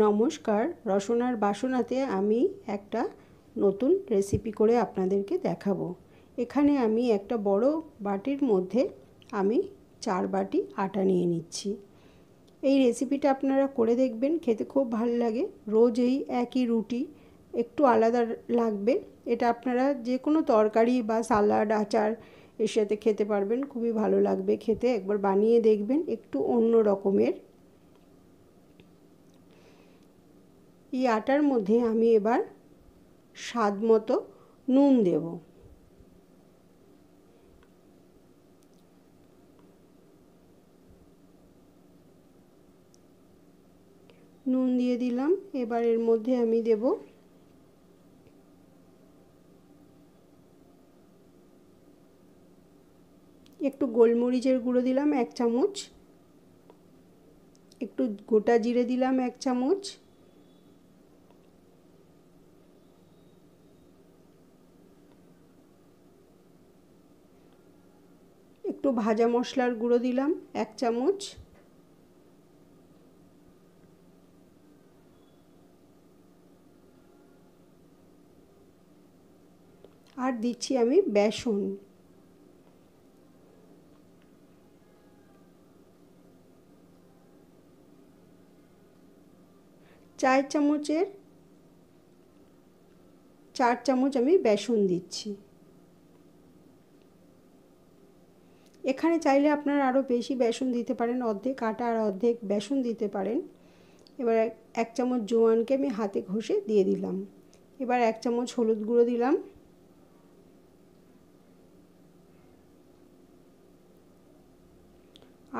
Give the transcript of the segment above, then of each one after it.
নমস্কার, রসনার বাসনাতে আমি একটা নতুন রেসিপি করে আপনাদেরকে দেখাবো। এখানে আমি একটা বড় বাটির মধ্যে আমি 4 বাটি আটা নিয়ে নিচ্ছি। এই রেসিপিটা আপনারা করে দেখবেন, খেতে খুব ভালো লাগে। রোজ এই একই রুটি একটু আলাদা লাগবে। এটা আপনারা যে কোনো তরকারি বা সালাড, আচার এর সাথে খেতে পারবেন, খুবই ভালো লাগবে খেতে। একবার বানিয়ে দেখবেন, একটু অন্য রকমের। এই আটার মধ্যে আমি এবার স্বাদ মতো নুন দেব। নুন দিয়ে দিলাম। এবার এর মধ্যে আমি দেব একটু গোলমরিচের গুঁড়ো দিলাম 1 চামচ, একটু গোটা জিরে দিলাম 1 চামচ, একটু ভাজা মশলার গুঁড়ো দিলাম 1 চামচ, আর দিচ্ছি আমি বেসন। চার চামচের 4 চামচ আমি বেসন দিচ্ছি। এখানে চাইলে আপনারা আরও বেশি বেসন দিতে পারেন, অর্ধেক আটা আর অর্ধেক বেসন দিতে পারেন। এবার 1 চামচ জোয়ানকে আমি হাতে ঘষে দিয়ে দিলাম। এবার 1 চামচ হলুদ গুঁড়ো দিলাম,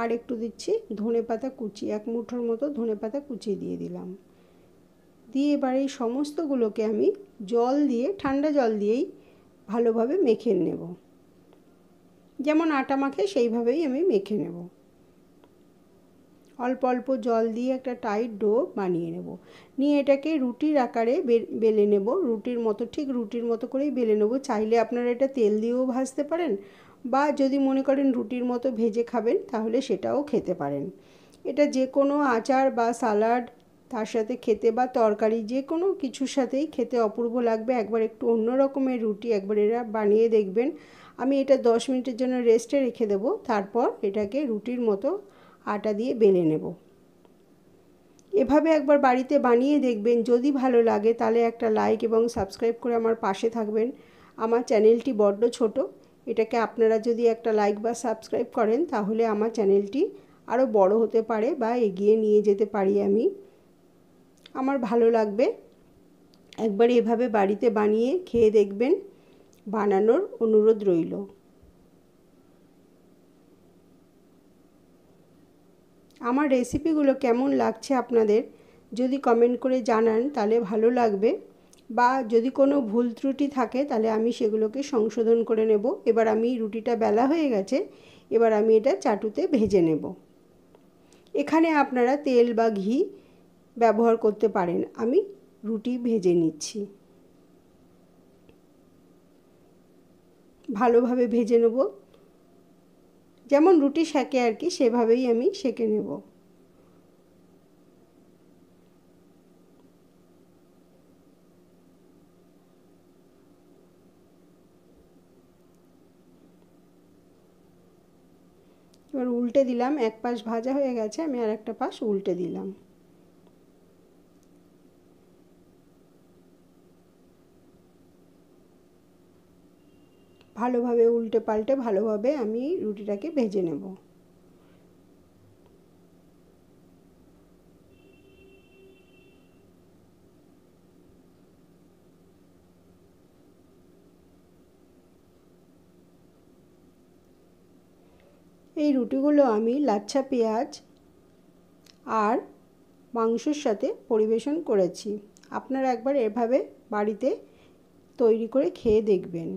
আর একটু দিচ্ছি ধনেপাতা কুচি, 1 মুঠোর মতো ধনেপাতা কুচি দিয়ে দিলাম। দিয়ে এবার এই সমস্তগুলোকে আমি জল দিয়ে, ঠান্ডা জল দিয়েই ভালোভাবে মেখে নেব। যেমন আটা মাখে সেইভাবেই আমি মেখে নেব। অল্প অল্প জল দিয়ে একটা টাইট ডো বানিয়ে নেব। নিয়ে এটাকে রুটির আকারে বেলে নেব। রুটির মতো, ঠিক রুটির মতো করেই বেলে নেব। চাইলে আপনারা এটা তেল দিয়েও ভাজতে পারেন, বা যদি মনে করেন রুটির মতো ভেজে খাবেন তাহলে সেটাও খেতে পারেন। এটা যে কোনো আচার বা সালাড তার সাথে খেতে, বা তরকারি যে কোনো কিছুর সাথেই খেতে অপূর্ব লাগবে। একবার একটু অন্য রকমের রুটি একবার এরা বানিয়ে দেখবেন। আমি এটা 10 মিনিটের জন্য রেস্টে রেখে দেবো। তারপর এটাকে রুটির মতো আটা দিয়ে বেলে নেব। এভাবে একবার বাড়িতে বানিয়ে দেখবেন। যদি ভালো লাগে তাহলে একটা লাইক এবং সাবস্ক্রাইব করে আমার পাশে থাকবেন। আমার চ্যানেলটি বড্ড ছোট, এটাকে আপনারা যদি একটা লাইক বা সাবস্ক্রাইব করেন তাহলে আমার চ্যানেলটি আরও বড় হতে পারে, বা এগিয়ে নিয়ে যেতে পারি আমি। আমার ভালো লাগবে। একবার এভাবে বাড়িতে বানিয়ে খেয়ে দেখবেন। বানানোর অনুরোধ রইল। আমার রেসিপিগুলো কেমন লাগছে আপনাদের যদি কমেন্ট করে জানান তাহলে ভালো লাগবে, বা যদি কোনো ভুল ত্রুটি থাকে তাহলে আমি সেগুলোকে সংশোধন করে নেব। এবার আমি রুটিটা বেলা হয়ে গেছে, এবার আমি এটা চাটুতে ভেজে নেব। এখানে আপনারা তেল বা ঘি ব্যবহার করতে পারেন। আমি রুটি ভেজে নিচ্ছি। ভালোভাবে ভেজে নেব, যেমন রুটি সেঁকে আর কি, সেভাবেই আমি সেঁকে নেব। এবার উল্টে দিলাম। এক পাশ ভাজা হয়ে গেছে, আমি আর একটা পাশ উল্টে দিলাম। ভালোভাবে উল্টে পাল্টে ভালোভাবে আমি রুটিটাকে ভেজে নেব। এই রুটিগুলো আমি লাচ্ছা পেঁয়াজ আর মাংসের সাথে পরিবেশন করেছি। আপনারা একবার এভাবে বাড়িতে তৈরি করে খেয়ে দেখবেন।